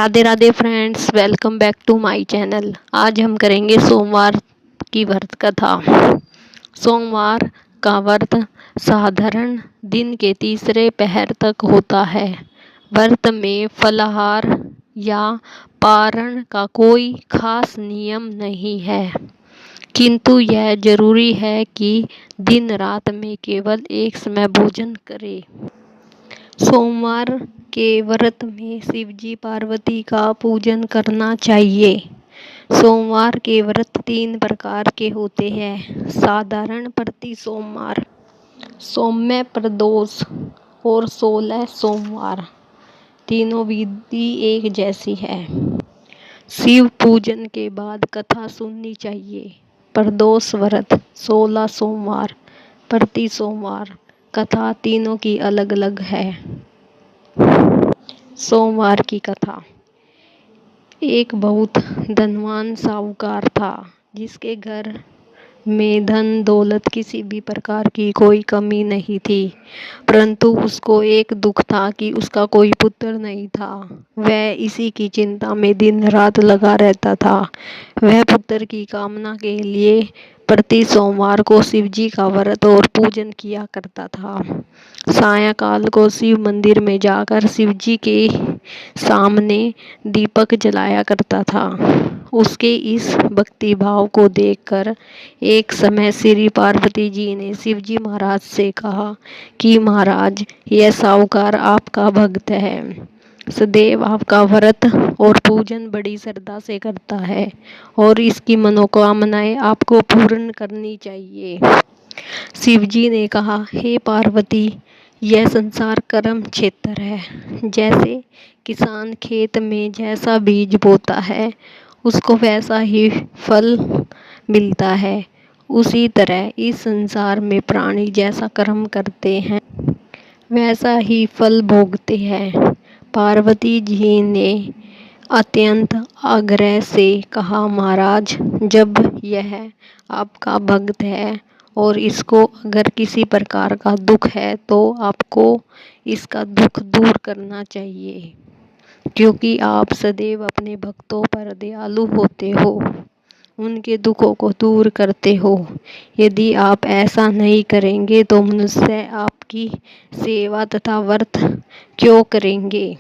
Radhe Radhe friends, welcome back to my channel. आज हम करेंगे सोमवार की व्रत कथा। सोमवार का व्रत साधारण दिन के तीसरे पहर तक होता है। व्रत में फलाहार या पारण का कोई खास नियम नहीं है, किंतु यह जरूरी है कि दिन रात में केवल एक समय भोजन करें। सोमवार के व्रत में शिवजी पार्वती का पूजन करना चाहिए। सोमवार के व्रत 3 प्रकार के होते हैं। साधारण प्रति सोमवार, सौम्य प्रदोष और 16 सोमवार। तीनों विधि एक जैसी है। शिव पूजन के बाद कथा सुननी चाहिए। प्रदोष व्रत 16 सोमवार, प्रति सोमवार कथा तीनों की अलग अलग है। सोमवार की कथा। एक बहुत धनवान साहूकार था, जिसके घर में धन दौलत किसी भी प्रकार की कोई कमी नहीं थी, परंतु उसको एक दुख था कि उसका कोई पुत्र नहीं था। वह इसी की चिंता में दिन रात लगा रहता था। वह पुत्र की कामना के लिए प्रति सोमवार को शिवजी का व्रत और पूजन किया करता था। सायंकाल को शिव मंदिर में जाकर शिवजी के सामने दीपक जलाया करता था। उसके इस भक्ति भाव को देखकर एक समय श्री पार्वती जी ने शिवजी महाराज से कहा कि महाराज, यह साहूकार आपका भक्त है, सदैव आपका व्रत और पूजन बड़ी श्रद्धा से करता है और इसकी मनोकामनाएं आपको पूर्ण करनी चाहिए। शिवजी ने कहा, हे पार्वती, यह संसार कर्म क्षेत्र है। जैसे किसान खेत में जैसा बीज बोता है, उसको वैसा ही फल मिलता है, उसी तरह इस संसार में प्राणी जैसा कर्म करते हैं, वैसा ही फल भोगते हैं। पार्वती जी ने अत्यंत आग्रह से कहा, महाराज, जब यह आपका भक्त है और इसको अगर किसी प्रकार का दुख है तो आपको इसका दुख दूर करना चाहिए, क्योंकि आप सदैव अपने भक्तों पर दयालु होते हो, उनके दुखों को दूर करते हो। यदि आप ऐसा नहीं करेंगे तो मनुष्य आपकी सेवा तथा व्रत क्यों करेंगे।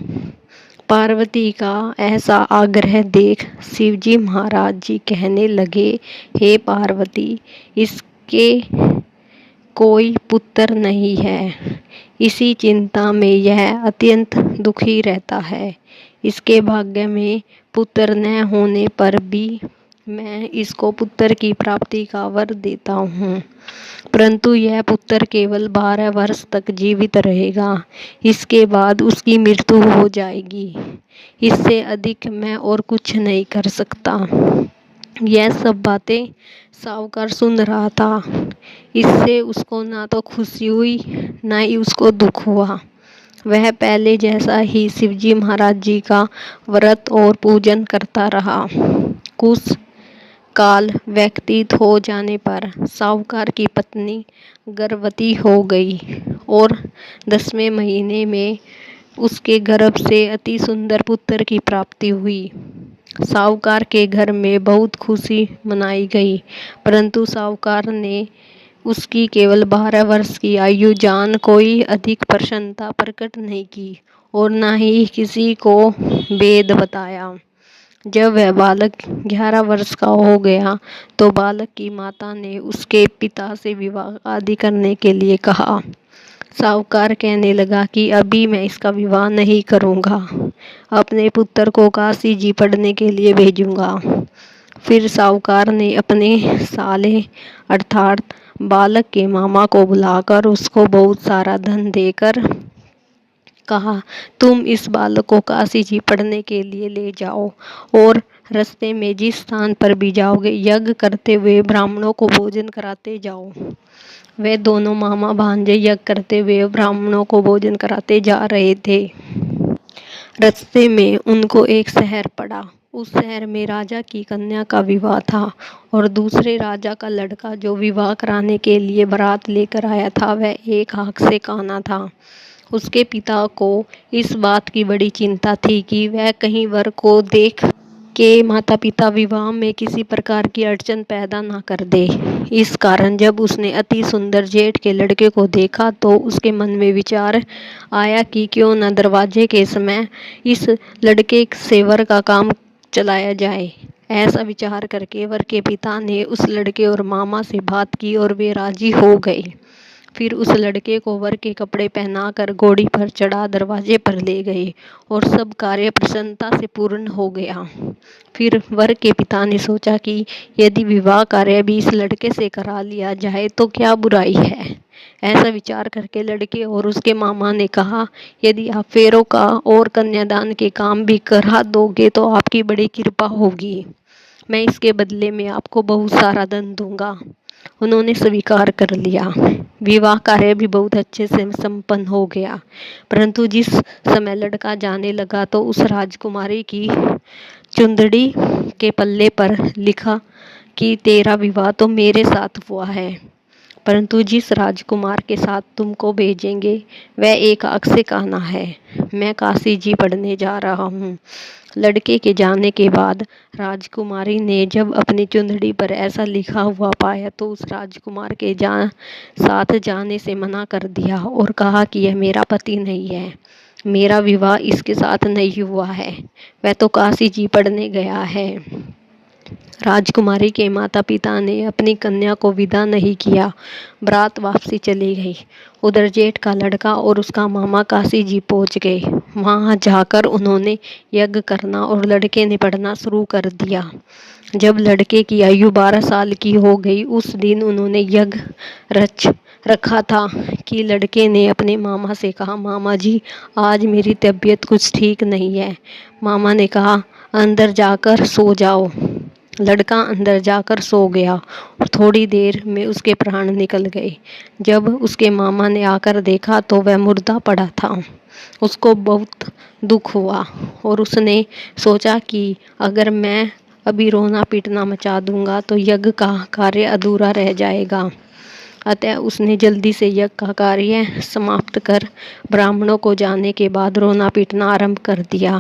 पार्वती का ऐसा आग्रह देख शिवजी महाराज जी कहने लगे, हे पार्वती, इसके कोई पुत्र नहीं है। इसी चिंता में यह अत्यंत दुखी रहता है। इसके भाग्य में पुत्र न होने पर भी मैं इसको पुत्र की प्राप्ति का वर देता हूँ, परंतु यह पुत्र केवल 12 वर्ष तक जीवित रहेगा। इसके बाद उसकी मृत्यु हो जाएगी। इससे अधिक मैं और कुछ नहीं कर सकता। यह सब बातें साहूकार सुन रहा था। इससे उसको ना तो खुशी हुई, ना ही उसको दुख हुआ। वह पहले जैसा ही शिवजी महाराज जी का व्रत और पूजन करता रहा। कुछ काल व्यतीत हो जाने पर साहूकार की पत्नी गर्भवती हो गई और 10वें महीने में उसके गर्भ से अति सुंदर पुत्र की प्राप्ति हुई। साहूकार के घर में बहुत खुशी मनाई गई, परंतु साहूकार ने उसकी केवल 12 वर्ष की आयु जान कोई अधिक प्रसन्नता प्रकट नहीं की और न ही किसी को वेद बताया। जब वह बालक 11 वर्ष का हो गया तो बालक की माता ने उसके पिता से विवाह आदि करने के लिए कहा। साहूकार कहने लगा कि अभी मैं इसका विवाह नहीं करूँगा, अपने पुत्र को काशी जी पढ़ने के लिए भेजूँगा। फिर साहूकार ने अपने साले अर्थात बालक के मामा को बुलाकर उसको बहुत सारा धन देकर कहा, तुम इस बालक को काशी जी पढ़ने के लिए ले जाओ और रास्ते में जिस स्थान पर भी जाओगे यज्ञ करते हुए ब्राह्मणों को भोजन कराते जाओ। वे दोनों मामा भांजे यज्ञ करते हुए ब्राह्मणों को भोजन कराते जा रहे थे। रास्ते में उनको एक शहर पड़ा। उस शहर में राजा की कन्या का विवाह था और दूसरे राजा का लड़का जो विवाह कराने के लिए बारात लेकर आया था, वह एक आँख से काना था। उसके पिता को इस बात की बड़ी चिंता थी कि वह कहीं वर को देख के माता पिता विवाह में किसी प्रकार की अड़चन पैदा ना कर दे। इस कारण जब उसने अति सुंदर जेठ के लड़के को देखा तो उसके मन में विचार आया कि क्यों न दरवाजे के समय इस लड़के से वर का काम चलाया जाए। ऐसा विचार करके वर के पिता ने उस लड़के और मामा से बात की और वे राजी हो गए। फिर उस लड़के को वर के कपड़े पहनाकर घोड़ी पर चढ़ा दरवाजे पर ले गए और सब कार्य प्रसन्नता से पूर्ण हो गया। फिर वर के पिता ने सोचा कि यदि विवाह कार्य भी इस लड़के से करा लिया जाए तो क्या बुराई है। ऐसा विचार करके लड़के और उसके मामा ने कहा, यदि आप फेरों का और कन्यादान के काम भी करा दोगे तो आपकी बड़ी कृपा होगी। मैं इसके बदले में आपको बहुत सारा धन दूंगा। उन्होंने स्वीकार कर लिया। विवाह कार्य भी बहुत अच्छे से संपन्न हो गया। परंतु जिस समय लड़का जाने लगा तो उस राजकुमारी की चुंदड़ी के पल्ले पर लिखा कि तेरा विवाह तो मेरे साथ हुआ है, परंतु जिस राजकुमार के साथ तुमको भेजेंगे वह एक अक्षय कान्हा है। मैं काशी जी पढ़ने जा रहा हूँ। लड़के के जाने के बाद राजकुमारी ने जब अपनी चुंदड़ी पर ऐसा लिखा हुआ पाया तो उस राजकुमार के साथ जाने से मना कर दिया और कहा कि यह मेरा पति नहीं है, मेरा विवाह इसके साथ नहीं हुआ है, वह तो काशी जी पढ़ने गया है। राजकुमारी के माता पिता ने अपनी कन्या को विदा नहीं किया। बारात वापसी चली गई। उधर जेठ का लड़का और उसका मामा काशी जी पहुंच गए। वहां जाकर उन्होंने यज्ञ करना और लड़के ने पढ़ना शुरू कर दिया। जब लड़के की आयु 12 साल की हो गई उस दिन उन्होंने यज्ञ रच रखा था कि लड़के ने अपने मामा से कहा, मामा जी आज मेरी तबीयत कुछ ठीक नहीं है। मामा ने कहा, अंदर जाकर सो जाओ। लड़का अंदर जाकर सो गया और थोड़ी देर में उसके प्राण निकल गए। जब उसके मामा ने आकर देखा तो वह मुर्दा पड़ा था। उसको बहुत दुख हुआ और उसने सोचा कि अगर मैं अभी रोना पीटना मचा दूंगा तो यज्ञ का कार्य अधूरा रह जाएगा। अतः उसने जल्दी से यज्ञ का कार्य समाप्त कर ब्राह्मणों को जाने के बाद रोना पीटना आरंभ कर दिया।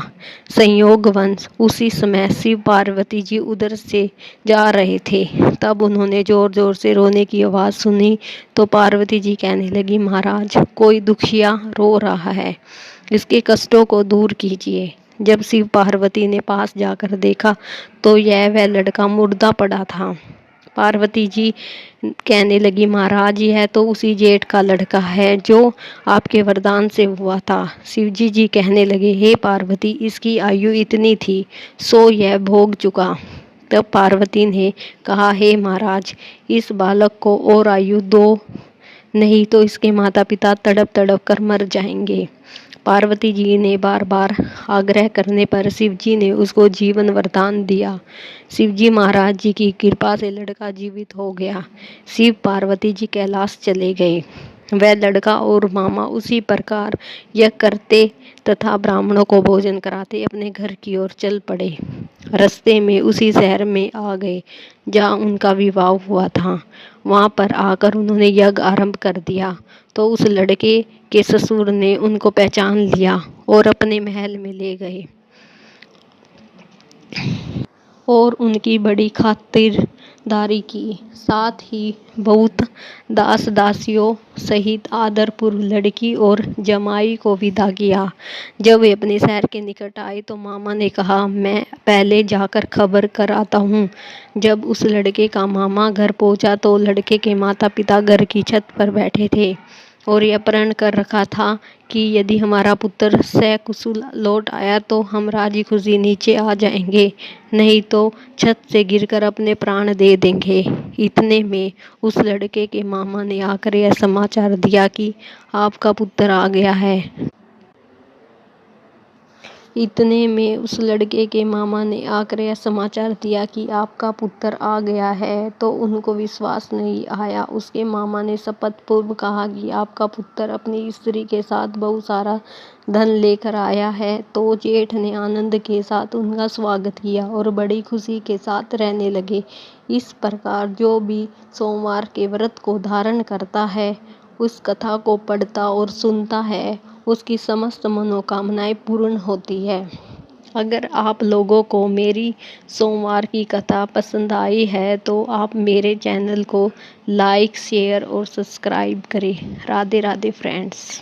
संयोगवश उसी समय शिव पार्वती जी उधर से जा रहे थे। तब उन्होंने जोर जोर से रोने की आवाज़ सुनी तो पार्वती जी कहने लगी, महाराज कोई दुखिया रो रहा है, इसके कष्टों को दूर कीजिए। जब शिव पार्वती ने पास जाकर देखा तो वह लड़का मुर्दा पड़ा था। पार्वती जी कहने लगी, महाराज यह तो उसी जेठ का लड़का है जो आपके वरदान से हुआ था। शिवजी जी कहने लगे, हे पार्वती इसकी आयु इतनी थी सो यह भोग चुका। तब पार्वती ने कहा, हे महाराज इस बालक को और आयु दो, नहीं तो इसके माता पिता तड़प तड़प कर मर जाएंगे। पार्वती जी ने बार बार आग्रह करने पर शिवजी ने उसको जीवन वरदान दिया। शिवजी महाराज जी की कृपा से लड़का जीवित हो गया। शिव पार्वती जी कैलाश चले गए। वह लड़का और मामा उसी प्रकार यह करते तथा ब्राह्मणों को भोजन कराते अपने घर की ओर चल पड़े। रास्ते में उसी शहर में आ गए जहाँ उनका विवाह हुआ था। वहाँ पर आकर उन्होंने यज्ञ आरंभ कर दिया तो उस लड़के के ससुर ने उनको पहचान लिया और अपने महल में ले गए और उनकी बड़ी खातिरदारी की। साथ ही बहुत दास दासियों सहित आदरपूर्व लड़की और जमाई को विदा किया। जब वे अपने शहर के निकट आए तो मामा ने कहा, मैं पहले जाकर खबर कर आता हूँ। जब उस लड़के का मामा घर पहुँचा तो लड़के के माता पिता घर की छत पर बैठे थे और यह प्रण कर रखा था कि यदि हमारा पुत्र सकुशल लौट आया तो हम राजी खुशी नीचे आ जाएंगे, नहीं तो छत से गिरकर अपने प्राण दे देंगे। इतने में उस लड़के के मामा ने आकर यह समाचार दिया कि आपका पुत्र आ गया है। इतने में उस लड़के के मामा ने आकर यह समाचार दिया कि आपका पुत्र आ गया है तो उनको विश्वास नहीं आया। उसके मामा ने शपथ पूर्व कहा कि आपका पुत्र अपनी स्त्री के साथ बहुत सारा धन लेकर आया है। तो जेठ ने आनंद के साथ उनका स्वागत किया और बड़ी खुशी के साथ रहने लगे। इस प्रकार जो भी सोमवार के व्रत को धारण करता है, उस कथा को पढ़ता और सुनता है, उसकी समस्त मनोकामनाएं पूर्ण होती है। अगर आप लोगों को मेरी सोमवार की कथा पसंद आई है तो आप मेरे चैनल को लाइक, शेयर और सब्सक्राइब करें। राधे राधे फ्रेंड्स।